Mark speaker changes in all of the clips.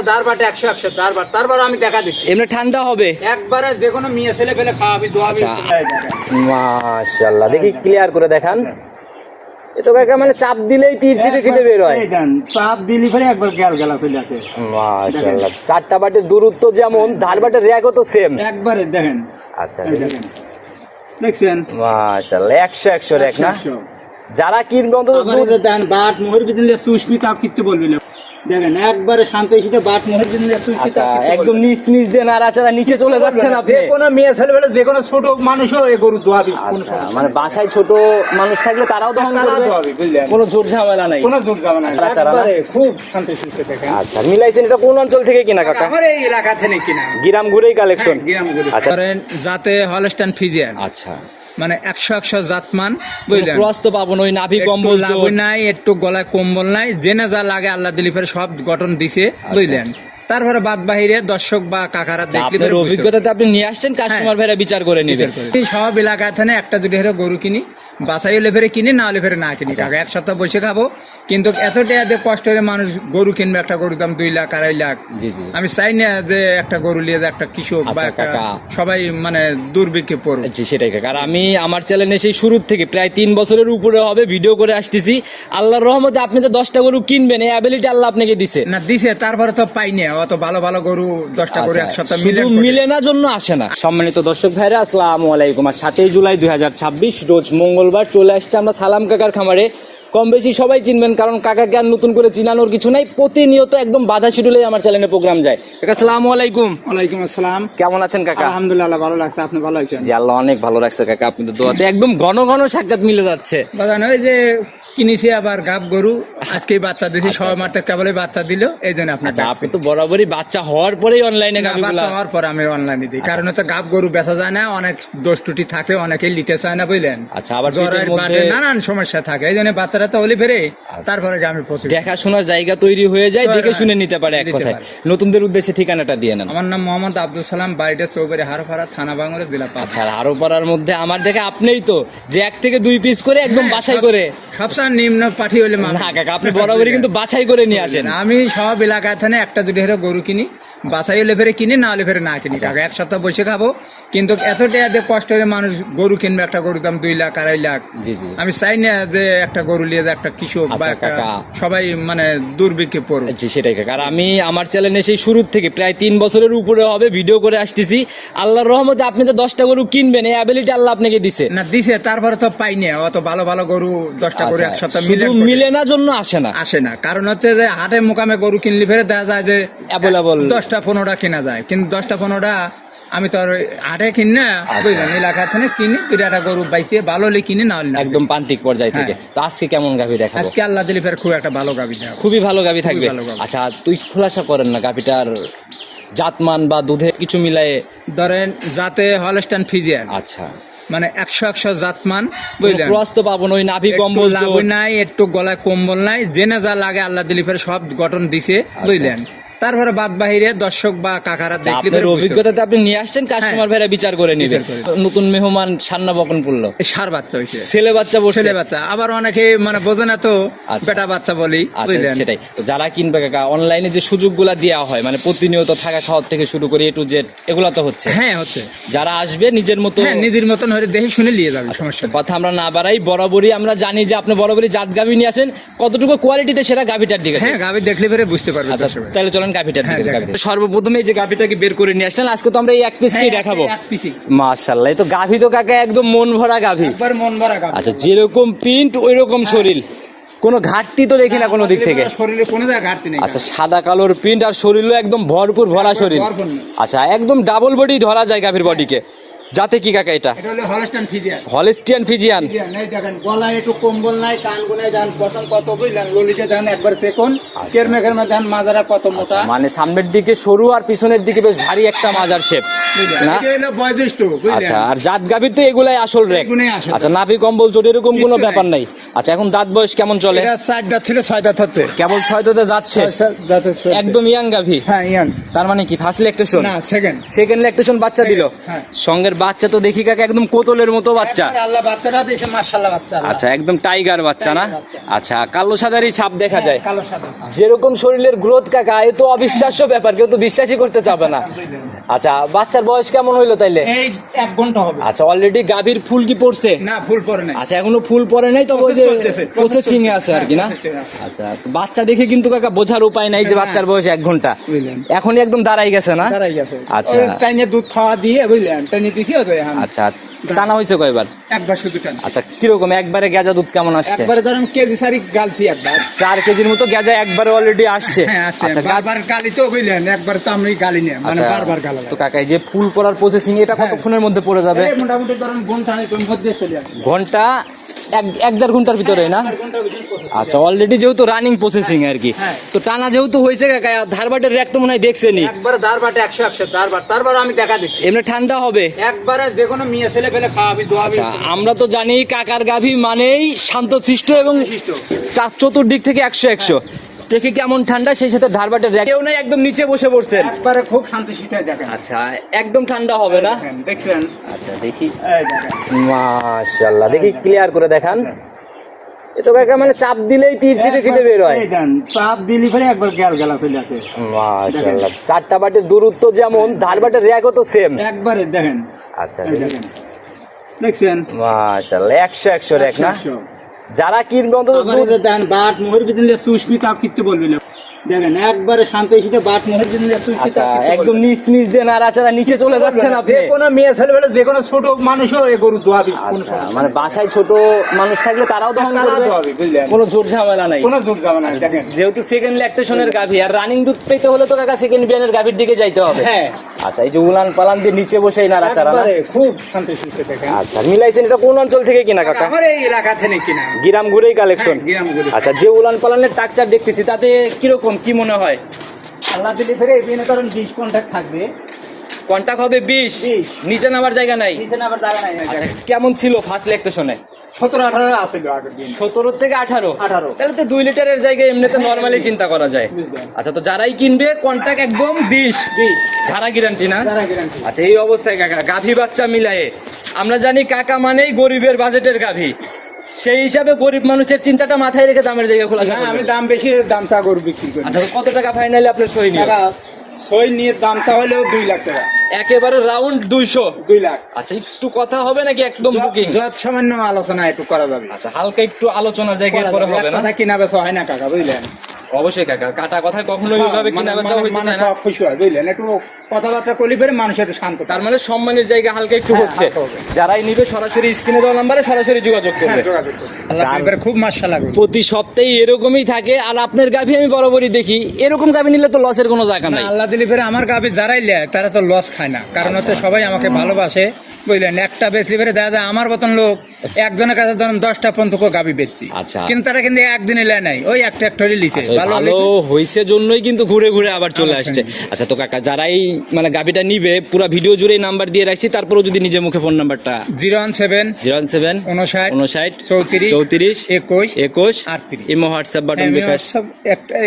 Speaker 1: দারবাট 100 দারবাট তারপর আমি দেখা দিচ্ছি
Speaker 2: এমনি ঠান্ডা হবে
Speaker 1: একবারে যে কোনো মেয়ে ছেলে পেলে খাওয়াবি দোয়াবি।
Speaker 2: মাশাআল্লাহ, দেখি ক্লিয়ার করে দেখান। এ তো কাকা মানে চাপ দিলেই তীর ছিটে ছিটে বের হয়।
Speaker 1: এই দেন চাপ দিলি ফেলে একবার গ্যাল গেলা চলে আসে।
Speaker 2: মাশাআল্লাহ, চারটা বাটের দূরত্ব যেমন ধার বাটের র্যাকও তো সেম।
Speaker 1: একবারে দেখেন।
Speaker 2: আচ্ছা
Speaker 1: এই দেখেন দেখছেন
Speaker 2: মাশাআল্লাহ, 100 র্যাক না?
Speaker 1: 100
Speaker 2: যারা কিনবে অন্তত
Speaker 1: দুধ দেন বাট মোহর বিদিলে সুস্মিতা তাপ কিনতে বলবি না। দেখেন একবারে শান্ত এসে বাট মোহর বিদিলে সুস্মিতা
Speaker 2: একদম নিচ নিচ দিয়ে নাড়াচাড়া নিচে চলে যাচ্ছেন আপনি।
Speaker 1: যে কোনো মেয়ে ছেলে পেলে যে কোনো ছোট মানুষও এই গরু দোয়াবি।
Speaker 2: মানে বাসায় ছোট মানুষ থাকলে তারাও দহন করবে,
Speaker 1: বুঝলেন?
Speaker 2: কোনো জোর ঝামেলা নাই,
Speaker 1: কোনো জোর ঝামেলা নাই, একবারে খুব শান্ত সুস্থ দেখেন।
Speaker 2: আচ্ছা, মিলাইছেন এটা কোন অঞ্চল থেকে কিনা কাকা?
Speaker 1: আমার এই এলাকা থেকে কিনা,
Speaker 2: গ্রাম ঘুরেই কালেকশন।
Speaker 1: গ্রাম ঘুরে।
Speaker 2: আচ্ছা,
Speaker 1: ধরেন যাতে হলস্টাইন ফ্রিজিয়ান,
Speaker 2: আচ্ছা
Speaker 1: মানে 100 জাতমান, বুঝলেন?
Speaker 2: ক্রস তো পাবো না, ওই নাভি কম্বল
Speaker 1: লাভ নাই, একটু গলায় কম্বল নাই, জেনে যা লাগে আল্লাহ দিলি ফের সব গঠন দিছে, বুঝলেন? তারপরে বাদ বাহিরে দর্শক বা কাকারা দেখলে
Speaker 2: আপনার অভিজ্ঞতাতে আপনি নিয়ে আসছেন, কাস্টমার ভাইরা বিচার করে নেবেন।
Speaker 1: সব এলাকায় থানে একটা দুটো হেরে গরু কিনি, বাসাই হলে ফেরে কিনি, না হলে ফেরে না কিনি। এক সপ্তাহ বসে খাবো, কিন্তু এতটা কষ্ট হলে মানুষ গরু কিনবে, একটা গরুর দাম 2 লাখ 2.5 লাখ।
Speaker 2: জি জি,
Speaker 1: আমি চাই না যে একটা গরু নিয়ে যে একটা কৃষক বা একটা সবাই মানে দুর্ভিক্ষে পড়বে।
Speaker 2: জি সেটাই কাকা। আর আমি আমার চ্যানেলে সেই শুরু থেকে প্রায় 3 বছরের উপরে হবে ভিডিও করে আসতেছি। আল্লাহর রহমতে আপনি যে 10টা গরু কিনবেন এই অ্যাবিলিটি আল্লাহ আপনাকে দিছে
Speaker 1: না, দিছে, তারপরে তো পাই না অত ভালো ভালো গরু 10টা গরু এক সপ্তাহ
Speaker 2: মিলে না জন্য আসে না। সম্মানিত দর্শক ভাইরা, আসসালামু আলাইকুম। আর 7 জুলাই 2026 রোজ মঙ্গলবার চলে আসছে আমরা সালাম কাকার খামারে। কম বেশি সবাই চিনবেন, কারণ কাকাকে আর নতুন করে চিনানোর কিছু নাই, প্রতিনিয়ত একদম বাধা শিডিউলে আমার চ্যানেলে প্রোগ্রাম যায়। কাকা আসসালামু আলাইকুম।
Speaker 1: ওয়ালাইকুম আসসালাম।
Speaker 2: কেমন আছেন কাকা?
Speaker 1: আলহামদুলিল্লাহ, ভালো লাগছে। আপনি ভালো আছেন?
Speaker 2: জি আল্লাহ অনেক ভালো রাখছে কাকা, আপনাদের দোয়াতে একদম ঘন ঘন সাক্ষাৎ মিলে যাচ্ছে।
Speaker 1: বাজান ওই যে কিনেছি আবার গাব গরু, আজকে বাচ্চা দিয়েছি, সবাই মারতে কেবলই বাচ্চা দিল, এই জন্য আপনি।
Speaker 2: আচ্ছা, আপনি তো বরাবরই বাচ্চা হওয়ার পরেই অনলাইনে
Speaker 1: বাচ্চা হওয়ার পর আমি অনলাইনে দিই, কারণ হচ্ছে গাব গরু বেচা যায় না, অনেক দোষ ত্রুটি থাকে, অনেকেই নিতে চায় না, বুঝলেন?
Speaker 2: আচ্ছা, আবার
Speaker 1: জ্বরের বাটে নানান সমস্যা থাকে, এই জন্য বাচ্চারা তো হলে ফেরে, তারপরে আমি
Speaker 2: দেখাশোনার জায়গা তৈরি হয়ে যায়, দেখে শুনে নিতে পারে। এক কথায় নতুনদের উদ্দেশ্যে ঠিকানাটা দিয়ে নেন।
Speaker 1: আমার নাম মোহাম্মদ আব্দুল সালাম, বাড়িটা চৌবাড়ি হারোপাড়া, থানা বাঙ্গুরা, জেলা পাবনা।
Speaker 2: আচ্ছা, হারোপাড়ার মধ্যে আমার দেখে আপনিই তো যে 1 থেকে 2 পিস করে একদম বাছাই করে
Speaker 1: সবসময় নিম্ন পাঠি হলে
Speaker 2: না কাকা, আপনি বরাবরই কিন্তু বাছাই করে নিয়ে আসেন।
Speaker 1: আমি সব এলাকায় থানে একটা দুটো হেরে গরু কিনি, বাসাই হলে ফেরে কিনি, না হলে ফেরে না কিনি। এক সপ্তাহ বসে খাবো, কিন্তু এতটা কষ্ট হলে মানুষ গরু কিনবে, একটা গরুর দাম 2 লাখ 2.5 লাখ।
Speaker 2: জি জি,
Speaker 1: আমি চাই না যে একটা গরু নিয়ে যে একটা কৃষক বা একটা সবাই মানে দুর্ভিক্ষে পড়বে।
Speaker 2: জি সেটাই কাকা। আর আমি আমার চ্যানেলে সেই শুরু থেকে প্রায় 3 বছরের উপরে হবে ভিডিও করে আসতেছি। আল্লাহর রহমতে আপনি যে 10টা গরু কিনবেন এই অ্যাবিলিটি আল্লাহ আপনাকে দিছে।
Speaker 1: না, দিছে, তারপরে তো পাই না অত ভালো ভালো গরু 10টা গরু এক সপ্তাহ
Speaker 2: মিলে না জন্য আসে না,
Speaker 1: কারণ হচ্ছে যে হাটে মোকামে গরু কিনলে ফেরে দেখা যায় যে
Speaker 2: অ্যাভেলেবল
Speaker 1: 10টা 15টা কেনা যায়, কিন্তু 10টা 15টা আমি তো আর হাটে কিনি না, বুঝলেন? এলাকা থেকে কিনি, 2টা গরু বাইছে, ভালো হলে কিনি, না হলে
Speaker 2: একদম প্রান্তিক পর্যায় থেকে। তো আজকে কেমন গাভী দেখাবো?
Speaker 1: আজকে আল্লাহ দিলে ফের খুব একটা ভালো গাভী দেখাবো,
Speaker 2: খুবই ভালো গাভী থাকবে। আচ্ছা, তুই খোলাসা করেন না গাভীটার জাতমান বা দুধে কিছু মিলায়ে।
Speaker 1: ধরেন যাতে হলস্টাইন ফ্রিজিয়ান,
Speaker 2: আচ্ছা
Speaker 1: মানে 100 জাতমান, বুঝলেন?
Speaker 2: ক্রস তো পাবো না, ওই নাভি কম্বল
Speaker 1: লাভ নাই, একটু গলায় কম্বল নাই, জেনে যা লাগে আল্লাহ দিলি ফের সব গঠন দিছে, বুঝলেন? তারপরে বাদ বাহিরে দর্শক বা কাকারা দেখলে
Speaker 2: আপনার অভিজ্ঞতাতে আপনি নিয়ে আসছেন, কাস্টমার ভাইরা বিচার করে নেবেন। নতুন মেহমান সান্না বকন পড়লো,
Speaker 1: সার বাচ্চা হইছে,
Speaker 2: ছেলে বাচ্চা বসে,
Speaker 1: ছেলে বাচ্চা, আবার অনেকে মানে বোঝে না তো বেটা বাচ্চা বলি, বুঝলেন?
Speaker 2: সেটাই তো। যারা কিনবে কাকা অনলাইনে যে সুযোগগুলা দেওয়া হয়, মানে প্রতিনিয়ত থাকা খাওয়ার থেকে শুরু করে A to Z, এগুলা তো হচ্ছে।
Speaker 1: হ্যাঁ হচ্ছে।
Speaker 2: যারা আসবে নিজের মতো,
Speaker 1: নিজের মতন হয়ে দেখে শুনে নিয়ে যাবে, সমস্যা
Speaker 2: কথা আমরা না বাড়াই। বরাবরই আমরা জানি যে আপনি বরাবরই জাত গাভী নিয়ে আসেন, কতটুকু কোয়ালিটিতে সেটা গাভীটার দিকে।
Speaker 1: হ্যাঁ, গাভী দেখলে ফেরে বুঝতে পারবে।
Speaker 2: তাহলে চলেন গাভীটার দিকে। সর্বপ্রথমে যে গাভীটাকে বের করে নিয়ে আসলেন, আজকে তো আমরা এই 1 পিসকেই দেখাবো। মাশাআল্লাহ, এই তো গাভী তো কাকা একদম মন ভরা গাভী,
Speaker 1: একবার মন ভরা গাভী।
Speaker 2: আচ্ছা, যেরকম প্রিন্ট ওই রকম শরীর, কোনো ঘাটতি তো দেখি না কোনো দিক থেকে।
Speaker 1: শরীরে কোনো ঘাটতি নেই।
Speaker 2: আচ্ছা, সাদা কালোর প্রিন্ট আর শরীরও একদম ভরপুর ভরা শরীর। আচ্ছা, একদম ডাবল বডি ধরা যায় গাভীর বডিকে। যাতে কি কাকা এটা?
Speaker 1: এটা হলো হলস্টাইন ফ্রিজিয়ান।
Speaker 2: Holstein Friesian.
Speaker 1: এই দেখেন গলায় একটু কম্বল নাই, কান গুনায় দেন বসন কত, বুঝলেন? ললিতে দেন একবার সেকন, কেরমে কেরমে দেন, মাজারা কত মোটা,
Speaker 2: মানে সামনের দিকে সরু আর পিছনের দিকে বেশ ভারী একটা মাজার শেপ না?
Speaker 1: এটা হলো বয়োজ্যেষ্ঠ, বুঝলেন?
Speaker 2: আচ্ছা, আর জাত গাভীর তো এগুলাই আসল রেক।
Speaker 1: এগুলাই আসল।
Speaker 2: আচ্ছা, নাভি কম্বল জোট এরকম কোনো ব্যাপার নাই। আচ্ছা, এখন দাঁত বয়স কেমন চলে?
Speaker 1: এটা 4 দাঁত ছিল, 6 দাঁত হতে
Speaker 2: কেবল 6 দাঁতে যাচ্ছে, একদম ইয়াং গাভী।
Speaker 1: হ্যাঁ, ইয়াং।
Speaker 2: তার মানে কি ফার্স্ট ল্যাকটেশন?
Speaker 1: না, সেকেন্ড
Speaker 2: ল্যাকটেশন বাচ্চা দিল।
Speaker 1: হ্যাঁ।
Speaker 2: সঙ্গের বাচ্চা তো দেখি কাকা একদম কোতলের মতো বাচ্চা।
Speaker 1: একবারে আল্লাহ বাচ্চাটা দিয়েছে মাশাআল্লাহ বাচ্চা আল্লাহ।
Speaker 2: আচ্ছা, একদম টাইগার বাচ্চা না?
Speaker 1: টাইগার বাচ্চা।
Speaker 2: আচ্ছা, কালো সাদারই ছাপ দেখা যায়।
Speaker 1: কালো সাদা ছাপ।
Speaker 2: যেরকম শরীরের গ্রোথ কাকা, এ তো অবিশ্বাস্য ব্যাপার, কেউ তো বিশ্বাসই করতে চাবে না। আচ্ছা, বাচ্চার বয়স কেমন হইলো তাইলে?
Speaker 1: এই 1 ঘন্টা হবে।
Speaker 2: আচ্ছা, অলরেডি গাভীর ফুল কি পড়ছে?
Speaker 1: না ফুল পরে নাই।
Speaker 2: আচ্ছা, এখনো ফুল পড়ে নাই, তবে ওই যে
Speaker 1: চলতেছে,
Speaker 2: প্রসেসিং এ আছে আর কি না?
Speaker 1: processing আছে।
Speaker 2: আচ্ছা, তো বাচ্চা দেখে কিন্তু কাকা বোঝার উপায় নাই যে
Speaker 1: না।
Speaker 2: বাচ্চার বয়স 1 ঘন্টা।
Speaker 1: বুঝলেন।
Speaker 2: এখনই একদম দাঁড়াই গেছে না?
Speaker 1: দাঁড়াই গেছে।
Speaker 2: আচ্ছা।
Speaker 1: ওই টাইনে দুধ খাওয়া দিয়ে বুঝলেন, টাইনে দিছি তো এখন।
Speaker 2: আচ্ছা, টানা হয়েছে কয়বার?
Speaker 1: একবার শুধু টান।
Speaker 2: আচ্ছা, কিরকম একবারে গেজা দুধ কেমন আসছে?
Speaker 1: একবারে ধরেন কেজি সারি গালছি একবার।
Speaker 2: 4 কেজির মতো গেজা একবারে অলরেডি আসছে।
Speaker 1: হ্যাঁ আছে।
Speaker 2: আচ্ছা,
Speaker 1: বারবার গালি তো বুঝলেন, একবার তো আমি গালি নিয়ে মানে
Speaker 2: আচ্ছা,
Speaker 1: বারবার গালা।
Speaker 2: তো কাকা এই যে ফুল পড়ার প্রসেসিং এটা কতক্ষণের মধ্যে পড়ে যাবে?
Speaker 1: এই মোটামুটি ধরেন ঘন্টা মধ্যে চলে আসে।
Speaker 2: ঘন্টা 1-1.5 ঘন্টার ভিতরে না?
Speaker 1: 1 ঘন্টার ভিতরে process।
Speaker 2: আচ্ছা, অলরেডি যেহেতু রানিং প্রসেসিং আর কি,
Speaker 1: হ্যাঁ।
Speaker 2: তো টানা যেহেতু হয়েছে কাকা, ধারবাটের র্যাক তো মনে হয় দেখছেনি।
Speaker 1: একবারে দারবাটে 100 দারবার তারপর আমি দেখা দিচ্ছি।
Speaker 2: এমনি ঠান্ডা হবে।
Speaker 1: একবারে যে কোনো মেয়ে ছেলে পেলে খাওয়াবি দোয়াবি।
Speaker 2: আচ্ছা, আমরা তো জানি কাকার গাভী মানেই শান্তশিষ্ট এবং
Speaker 1: বিশিষ্ট।
Speaker 2: চতুর্দিক থেকে 100 দেখে কেমন ঠান্ডা, সেই সাথে ধারবাটের র্যাক কেউ নাই, একদম নিচে বসে পড়ছেন।
Speaker 1: একবারে খুব শান্তি শীতায় দেখেন।
Speaker 2: আচ্ছা, একদম ঠান্ডা হবে না?
Speaker 1: দেখছেন?
Speaker 2: আচ্ছা, দেখি।
Speaker 1: এই দেখেন।
Speaker 2: মাশাআল্লাহ, দেখি ক্লিয়ার করে দেখান। এ তো কাকা মানে চাপ দিলেই তীর ছিটে ছিটে বের হয়।
Speaker 1: এই দেন, চাপ দিলি ফেলে একবার গেলা চলে আসে।
Speaker 2: মাশাআল্লাহ, 4টা বাটের দূরত্ব যেমন, ধারবাটের র্যাকও তো সেম।
Speaker 1: একবারে দেখেন।
Speaker 2: আচ্ছা,
Speaker 1: এই দেখেন। দেখছেন?
Speaker 2: মাশাআল্লাহ, 100 র্যাক না?
Speaker 1: 100।
Speaker 2: যারা কিনবে অন্তত
Speaker 1: আবার
Speaker 2: দুধ।
Speaker 1: এই দেন, বাট মোহর বিদিন সুস্মি তাপ কিনতে বলবি না। দেখেন একবারে শান্ত শীতে বাট মোহর বিদিন সুস্মি
Speaker 2: আচ্ছা,
Speaker 1: তাপ কিনতে
Speaker 2: একদম
Speaker 1: বলবি না।
Speaker 2: নিচ নিচ দিয়ে নাড়াচাড়া নিচে চলে যাচ্ছেন আপনি।
Speaker 1: যে কোনো মেয়ে ছেলে পেলে যে কোনো ছোট মানুষও এই গরু দোয়াবি। কোনো
Speaker 2: আচ্ছা,
Speaker 1: সমস্যা
Speaker 2: মানে বাসায় ছোট মানুষ থাকলে তারাও দহন
Speaker 1: তারাও
Speaker 2: করবে,
Speaker 1: দোয়াবে, বুঝলেন?
Speaker 2: কোনো জোর ঝামেলা নাই।
Speaker 1: কোনো দুধ যাবে না। দেখেন।
Speaker 2: যেহেতু সেকেন্ড ল্যাকটেশনের গাভী, আর রানিং দুধ পেতে হলে তো কাকা সেকেন্ড বিয়ানের গাভীর দিকে যাইতে হবে।
Speaker 1: হ্যাঁ।
Speaker 2: আচ্ছা, এই যে উলান পালান দিয়ে নিচে বসেই নাড়াচাড়া না?
Speaker 1: একবারে খুব শান্ত শীতে দেখেন।
Speaker 2: আচ্ছা, মিলাইছেন এটা কোন অঞ্চল থেকে কিনা কাকা?
Speaker 1: আমার এই এলাকা থেকে কিনা।
Speaker 2: গিরাম ঘুরেই কালেকশন।
Speaker 1: হ্যাঁ, গ্রাম ঘুরে।
Speaker 2: আচ্ছা, যে উলান পালানের টাকচার দেখতেছি তাতে কিরকম কি মনে হয়?
Speaker 1: আল্লাহ দিলে ফেরে এখানে ধরেন 20 কন্টাক্ট থাকবে।
Speaker 2: কন্টাক্ট হবে 20,
Speaker 1: 20
Speaker 2: নিচে নামার জায়গা নাই।
Speaker 1: নিচে না আবার দাঁড়া নাই।
Speaker 2: আচ্ছা, কেমন ছিল ফার্স্ট ল্যাকটেশনে?
Speaker 1: 17-18 আছে আগের দিন।
Speaker 2: 17 থেকে 18।
Speaker 1: 18
Speaker 2: তাহলে তো 2 লিটারের জায়গায় এমনিতে নরমালি চিন্তা করা যায়।
Speaker 1: বুঝলেন।
Speaker 2: আচ্ছা, তো যারাই কিনবে কন্টাক্ট একদম 20 ঝাড়া গ্যারান্টি না?
Speaker 1: যারা গ্যারান্টি।
Speaker 2: আচ্ছা, এই অবস্থায় কাকা গাভী বাচ্চা মিলায়ে আমরা জানি কাকা মানেই গরিবের বাজেটের গাভী, সেই হিসাবে গরিব মানুষের চিন্তাটা মাথায় রেখে দামের জায়গা খোলা
Speaker 1: না আমি দাম বেশি দাম চা গরু বিক্রি করি।
Speaker 2: আচ্ছা, তো কত টাকা ফাইনালি আপনার সই নিয়ে?
Speaker 1: টাকা সই নিয়ে দাম চা হলেও 2 লাখ টাকা।
Speaker 2: একেবারে রাউন্ড 200।
Speaker 1: 2 লাখ।
Speaker 2: আচ্ছা, একটু কথা হবে নাকি একদম বুকিং?
Speaker 1: যত সামান্য আলোচনা একটু করা যাবে।
Speaker 2: আচ্ছা, হালকা একটু আলোচনার জায়গায়
Speaker 1: করা
Speaker 2: পরে
Speaker 1: যাবে।
Speaker 2: হবে
Speaker 1: এক
Speaker 2: না?
Speaker 1: কথা কিনা বেচা হয় না কাকা, বুঝলেন?
Speaker 2: অবশ্যই কাকা, কাটা কথায় কখনোই এভাবে কিনা বেচা হইতে
Speaker 1: মানুষ
Speaker 2: চায় না।
Speaker 1: সব খুশি হয়, বুঝলেন? একটু কথাবার্তা করলে পরে মানুষ একটু শান্ত
Speaker 2: তার মানে সম্মানের জায়গা হালকা একটু
Speaker 1: হ্যাঁ,
Speaker 2: হচ্ছে।
Speaker 1: হালকা হবে।
Speaker 2: যারাই নিবে সরাসরি স্ক্রিনে দেওয়া নাম্বারে সরাসরি যোগাযোগ করবে।
Speaker 1: যোগাযোগ করবে। আল্লাহ এবারে খুব মাশাআল্লাহ গরু।
Speaker 2: প্রতি সপ্তাহে এরকমই থাকে। আর আপনার গাভী আমি বরাবরই দেখি, এরকম গাভী নিলে তো লসের কোনো জায়গা
Speaker 1: না,
Speaker 2: নাই।
Speaker 1: আল্লাহ দিলে ফেরে আমার গাভী যারাই লেয় তারা তো লস খায় না, কারণ হচ্ছে সবাই আমাকে ভালোবাসে, বুঝলেন? একটা বেচলি ফেরে দেখা যায় আমার মতন লোক একজনের কাছে ধরেন 10টা পর্যন্ত গাভী বেচছি,
Speaker 2: আচ্ছা।
Speaker 1: কিন্তু তারা কিন্তু একদিনে লেয় নাই, ওই একটা একটা লিছে
Speaker 2: আচ্ছা, ভালো হয়েছে জন্যই কিন্তু ঘুরে ঘুরে আবার চলে
Speaker 1: আবার
Speaker 2: আসছে।
Speaker 1: চলে
Speaker 2: আচ্ছা, তো কাকা যারাই মানে গাভীটা নিবে পুরো ভিডিও জুড়ে নাম্বার দিয়ে রাখছি, তারপরেও যদি নিজে মুখে ফোন নাম্বারটা
Speaker 1: 017
Speaker 2: 017
Speaker 1: 59
Speaker 2: 59
Speaker 1: 34
Speaker 2: 34
Speaker 1: 21
Speaker 2: 21
Speaker 1: 38
Speaker 2: ইমো হোয়াটসঅ্যাপ বাটন বিকাশ।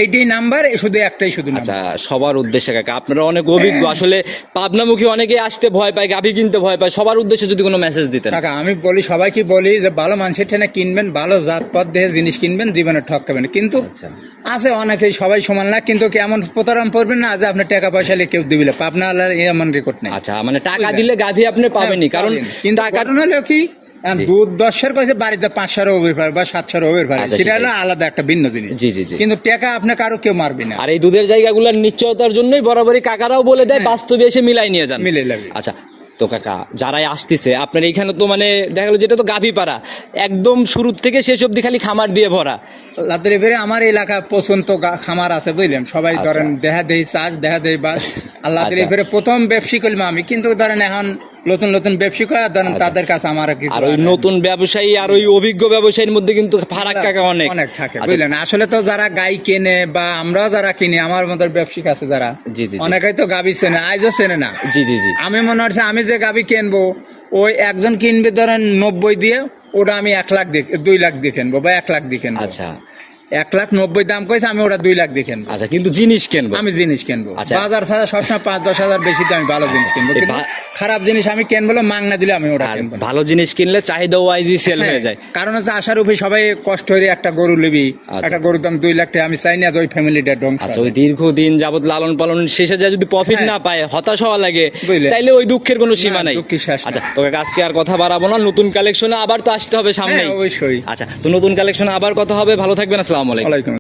Speaker 1: এইটাই নাম্বার, শুধু একটাই শুধু নাম্বার।
Speaker 2: আচ্ছা, সবার উদ্দেশ্যে কাকা আপনারা অনেক অভিজ্ঞ, আসলে পাবনামুখী অনেকে আসতে ভয় পায়, গাভী কিনতে ভয় পায়, সবার উদ্দেশ্যে যদি কোনো মেসেজ দিতেন।
Speaker 1: কাকা আমি বলি সবাইকে বলি যে ভালো মানুষের ঠেনে কিনবেন, ভালো জাতপাত দেখে জিনিস কিনবেন, জীবনে ঠকাবেন। কিন্তু
Speaker 2: আচ্ছা।
Speaker 1: আছে অনেকেই, সবাই সমান না, কিন্তু কেমন প্রতারণ করবেন না যে আপনার টাকা পয়সা হলে কেউ দিবিলে পাবনা আল্লাহর এমন রেকর্ড নেই।
Speaker 2: আচ্ছা, মানে টাকা দিলে গাভী আপনি পাবেনই, কারণ
Speaker 1: কিন্তু
Speaker 2: টাকা
Speaker 1: ঘটনা হলো কি
Speaker 2: জি।
Speaker 1: দুধ 10-এর কাছে বাড়িতে 500 হবে পারে বা 700 হবে পারে,
Speaker 2: আচ্ছা,
Speaker 1: সেটা
Speaker 2: সেটাই।
Speaker 1: হলো আলাদা একটা ভিন্ন জিনিস।
Speaker 2: জি জি জি।
Speaker 1: কিন্তু টাকা আপনি কারো কেউ মারবে না,
Speaker 2: আর এই দুধের জায়গাগুলোর নিশ্চয়তার জন্যই বরাবরই কাকারাও বলে দেয়
Speaker 1: হ্যাঁ।
Speaker 2: বাস্তবে এসে মিলাই নিয়ে যান।
Speaker 1: মিলে যাবে।
Speaker 2: আচ্ছা, তো কাকা যারাই আসতেছে আপনার এইখানে তো মানে দেখা গেলো যেটা তো গাভী পাড়া, একদম শুরু থেকে শেষ অব্দি খালি খামার দিয়ে ভরা।
Speaker 1: লাদারি ফেরে আমার এলাকা পছন্দ খামার আছে, বুঝলেন? সবাই
Speaker 2: আচ্ছা।
Speaker 1: ধরেন দেখা দেই চাষ, দেখা দেই বাস। আল্লাহ দিলে
Speaker 2: আচ্ছা।
Speaker 1: ফেরে প্রথম ব্যবসা করলাম আমি, কিন্তু ধরেন এখন নতুন নতুন ব্যবসা করে ধরেন
Speaker 2: আচ্ছা।
Speaker 1: তাদের কাছে আমার কিছু
Speaker 2: আর ওই নতুন ব্যবসায়ী আর ওই অভিজ্ঞ ব্যবসায়ীর মধ্যে কিন্তু ফারাক কাকা অনেক
Speaker 1: অনেক থাকে,
Speaker 2: আচ্ছা।
Speaker 1: বুঝলেন? আসলে তো যারা গাই কেনে বা আমরাও যারা কিনি, আমার মতো ব্যবসায়িক আছে যারা,
Speaker 2: জি জি জি।
Speaker 1: অনেকেই তো গাভী চেনে, আজও চেনে না।
Speaker 2: জি জি জি।
Speaker 1: আমি মনে হচ্ছে আমি যে গাভী কিনবো, ওই একজন কিনবে ধরেন 90 দিয়ে, ওটা আমি 1 লাখ দিয়ে 2 লাখ দিয়ে কিনবো বা 1 লাখ দিয়ে কিনবো।
Speaker 2: আচ্ছা,
Speaker 1: 1,90,000 দাম কইছে, আমি ওটা 2 লাখ দিয়ে কিনবো।
Speaker 2: আচ্ছা, কিন্তু জিনিস কিনবো।
Speaker 1: আমি জিনিস কিনবো,
Speaker 2: আচ্ছা।
Speaker 1: বাজার ছাড়া সবসময় 5-10 হাজার বেশি আমি ভালো জিনিস কিনবো,
Speaker 2: এই
Speaker 1: কিন্তু খারাপ জিনিস আমি কিনবো না, মাংনা দিলে আমি ওটা
Speaker 2: আর
Speaker 1: কিনবো না।
Speaker 2: ভালো জিনিস কিনলে চাহিদা ওয়াইজই সেল হয়ে যায়।
Speaker 1: কারণ হচ্ছে আশার উপরে সবাই কষ্ট করে একটা গরু নিবি,
Speaker 2: আচ্ছা।
Speaker 1: একটা গরুর দাম 2 লাখ টাকা, আমি চাই না যে ওই ফ্যামিলিটা ধ্বংস
Speaker 2: আচ্ছা,
Speaker 1: হবে।
Speaker 2: ওই দীর্ঘদিন যাবত লালন পালন শেষে যায় যদি প্রফিট
Speaker 1: হ্যাঁ।
Speaker 2: না পায়, হতাশ হওয়া লাগে,
Speaker 1: বুঝলে?
Speaker 2: তাইলে ওই দুঃখের কোনো সীমা
Speaker 1: না,
Speaker 2: নাই।
Speaker 1: দুঃখের শেষ নাই।
Speaker 2: আচ্ছা, তোকে আজকে আর কথা বাড়াবো না, নতুন কালেকশনে আবার তো আসতে হবে সামনে।
Speaker 1: হ্যাঁ, অবশ্যই।
Speaker 2: আচ্ছা, তো নতুন কালেকশনে আবার কথা হবে, ভালো থাকবেন, আসসালামু আলাইকুম।
Speaker 1: ওয়ালাইকুম